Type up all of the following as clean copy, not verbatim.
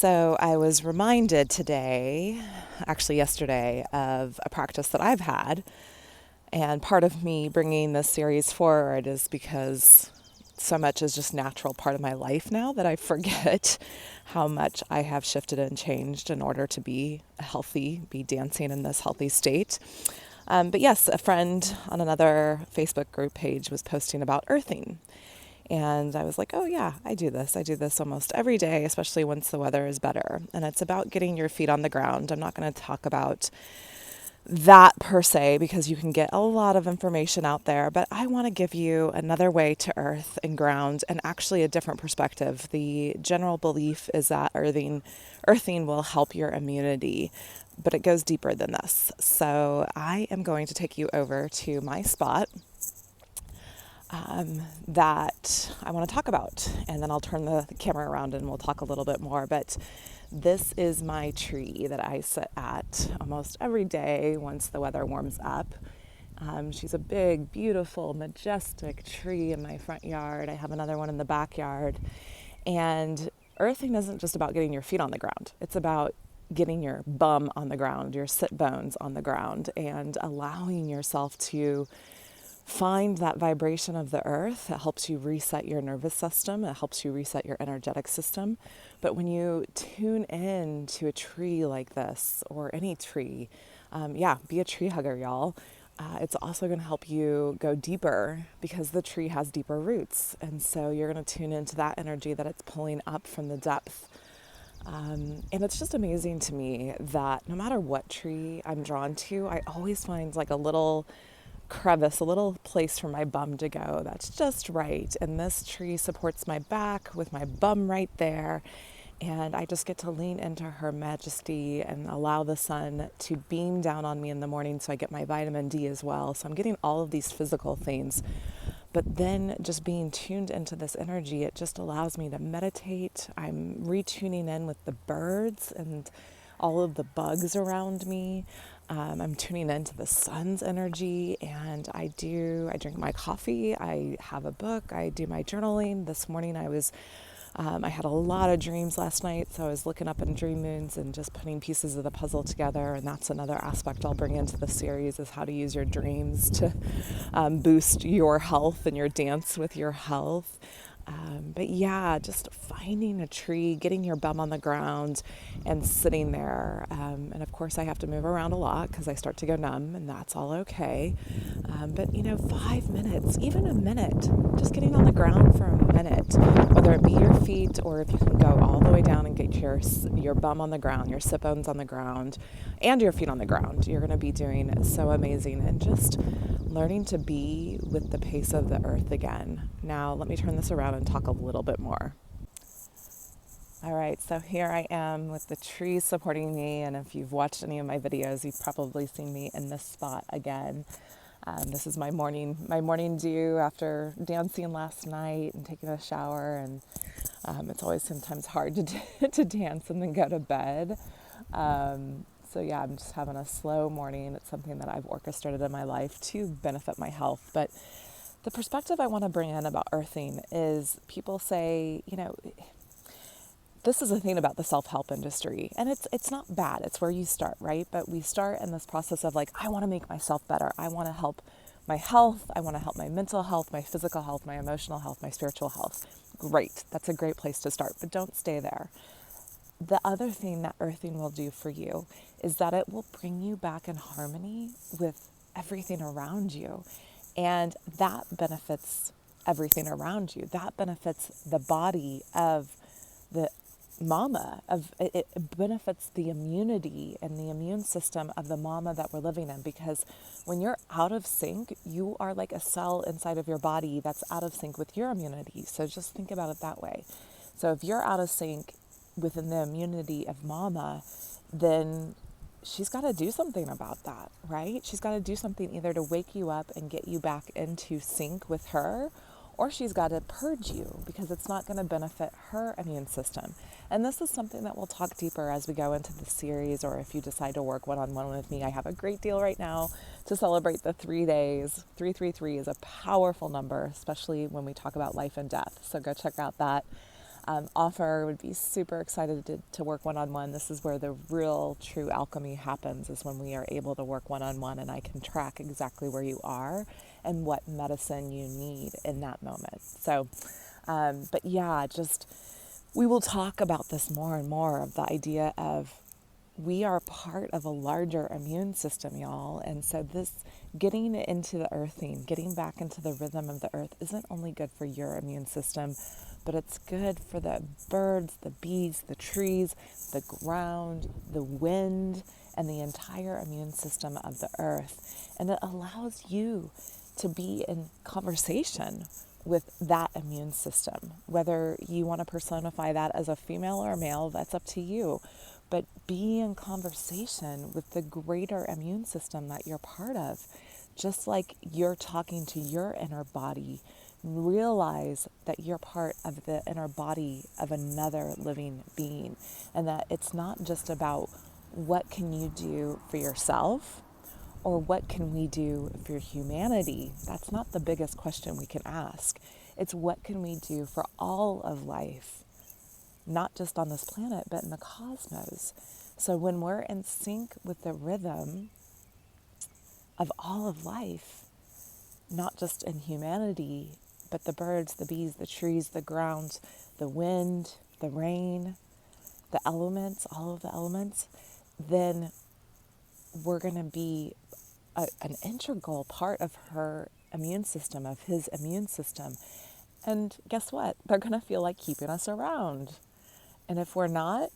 So I was reminded today, actually yesterday, of a practice that I've had. And part of me bringing this series forward is because so much is just natural part of my life now that I forget how much I have shifted and changed in order to be healthy, be dancing in this healthy state. But yes, a friend on another Facebook group page was posting about earthing. And I was like, oh yeah, I do this. I do this almost every day, especially once the weather is better. And it's about getting your feet on the ground. I'm not going to talk about that per se because you can get a lot of information out there, but I want to give you another way to earth and ground and actually a different perspective. The general belief is that earthing will help your immunity, but it goes deeper than this. So I am going to take you over to my spot that I want to talk about. And then I'll turn the camera around and we'll talk a little bit more. But this is my tree that I sit at almost every day once the weather warms up. She's a big, beautiful, majestic tree in my front yard. I have another one in the backyard. And earthing isn't just about getting your feet on the ground. It's about getting your bum on the ground, your sit bones on the ground, and allowing yourself to find that vibration of the earth. It helps you reset your nervous system. It helps you reset your energetic system. But when you tune in to a tree like this, or any tree, be a tree hugger, y'all. It's also going to help you go deeper because the tree has deeper roots. And so you're going to tune into that energy that it's pulling up from the depth. And it's just amazing to me that no matter what tree I'm drawn to, I always find like a little crevice, a little place for my bum to go that's just right. And this tree supports my back with my bum right there. And I just get to lean into her majesty and allow the sun to beam down on me in the morning so I get my vitamin D as well. So I'm getting all of these physical things. But then just being tuned into this energy, it just allows me to meditate. I'm retuning in with the birds and all of the bugs around me. I'm tuning into the sun's energy, and I drink my coffee, I have a book, I do my journaling. This morning I had a lot of dreams last night, so I was looking up in dream moons and just putting pieces of the puzzle together, and that's another aspect I'll bring into the series is how to use your dreams to boost your health and your dance with your health. But yeah, just finding a tree, getting your bum on the ground and sitting there. And of course I have to move around a lot because I start to go numb, and that's all okay. But 5 minutes, even a minute, just getting on the ground for a minute, whether it be your feet or if you can go all the way down and get your bum on the ground, your sit bones on the ground, and your feet on the ground. You're going to be doing so amazing and just learning to be with the pace of the earth again. Now, let me turn this around and talk a little bit more. All right, so here I am with the trees supporting me, and if you've watched any of my videos, you've probably seen me in this spot again. This is my morning dew after dancing last night and taking a shower, and it's always sometimes hard to dance and then go to bed. So yeah, I'm just having a slow morning. It's something that I've orchestrated in my life to benefit my health. But the perspective I want to bring in about earthing is people say, this is a thing about the self-help industry, and it's not bad. It's where you start, right? But we start in this process of like, I want to make myself better. I want to help my health. I want to help my mental health, my physical health, my emotional health, my spiritual health. Great. That's a great place to start, but don't stay there. The other thing that earthing will do for you is that it will bring you back in harmony with everything around you. And that benefits everything around you. That benefits the body of the mama, it benefits the immunity and the immune system of the mama that we're living in, because when you're out of sync, you are like a cell inside of your body that's out of sync with your immunity. So just think about it that way. So if you're out of sync within the immunity of mama, then she's got to do something about that, right? She's got to do something either to wake you up and get you back into sync with her, or she's got to purge you because it's not going to benefit her immune system. And this is something that we'll talk deeper as we go into the series, or if you decide to work one-on-one with me. I have a great deal right now to celebrate the 3 days. 333 is a powerful number, especially when we talk about life and death. So go check out that Offer would be super excited to work one-on-one. This is where the real true alchemy happens, is when we are able to work one-on-one and I can track exactly where you are and what medicine you need in that moment. So, but yeah, just we will talk about this more and more, of the idea of we are part of a larger immune system, y'all. And so this getting into the earthing, getting back into the rhythm of the earth isn't only good for your immune system, but it's good for the birds, the bees, the trees, the ground, the wind, and the entire immune system of the earth. And it allows you to be in conversation with that immune system. Whether you want to personify that as a female or a male, that's up to you. But be in conversation with the greater immune system that you're part of. Just like you're talking to your inner body, realize that you're part of the inner body of another living being, and that it's not just about what can you do for yourself or what can we do for humanity. That's not the biggest question we can ask. It's what can we do for all of life, not just on this planet, but in the cosmos. So when we're in sync with the rhythm of all of life, not just in humanity, but the birds, the bees, the trees, the ground, the wind, the rain, the elements, all of the elements, then we're going to be an integral part of her immune system, of his immune system. And guess what? They're going to feel like keeping us around. And if we're not,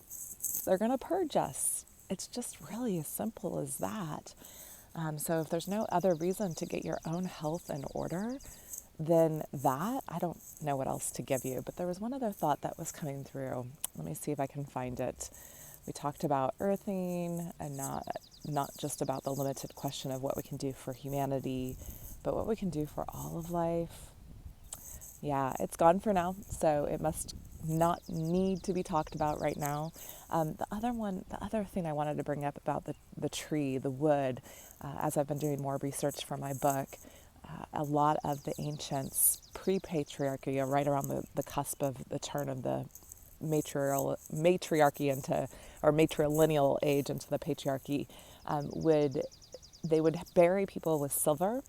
they're going to purge us. It's just really as simple as that. So if there's no other reason to get your own health in order than that, I don't know what else to give you. But there was one other thought that was coming through. Let me see if I can find it. We talked about earthing, and not just about the limited question of what we can do for humanity, but what we can do for all of life. Yeah, it's gone for now, so it must not need to be talked about right now. The other thing I wanted to bring up about the tree, the wood, as I've been doing more research for my book, a lot of the ancients, pre-patriarchy, or right around the cusp of the turn of the matriarchy into, or matrilineal age into the patriarchy, they would bury people with silver,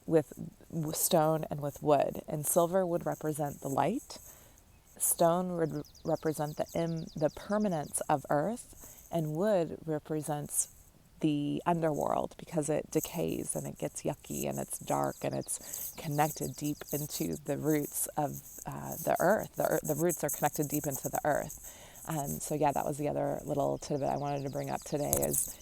with stone, and with wood. And silver would represent the light, stone would represent the permanence of earth, and wood represents the underworld, because it decays and it gets yucky and it's dark and it's connected deep into the roots of the earth. The roots are connected deep into the earth. So yeah, that was the other little tidbit I wanted to bring up today, is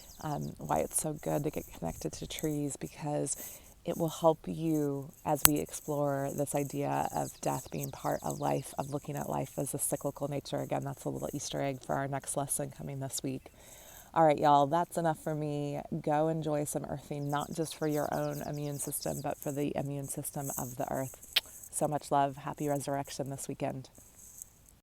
why it's so good to get connected to trees, because it will help you as we explore this idea of death being part of life, of looking at life as a cyclical nature. Again, that's a little Easter egg for our next lesson coming this week. All right, y'all, that's enough for me. Go enjoy some earthing, not just for your own immune system, but for the immune system of the earth. So much love. Happy resurrection this weekend.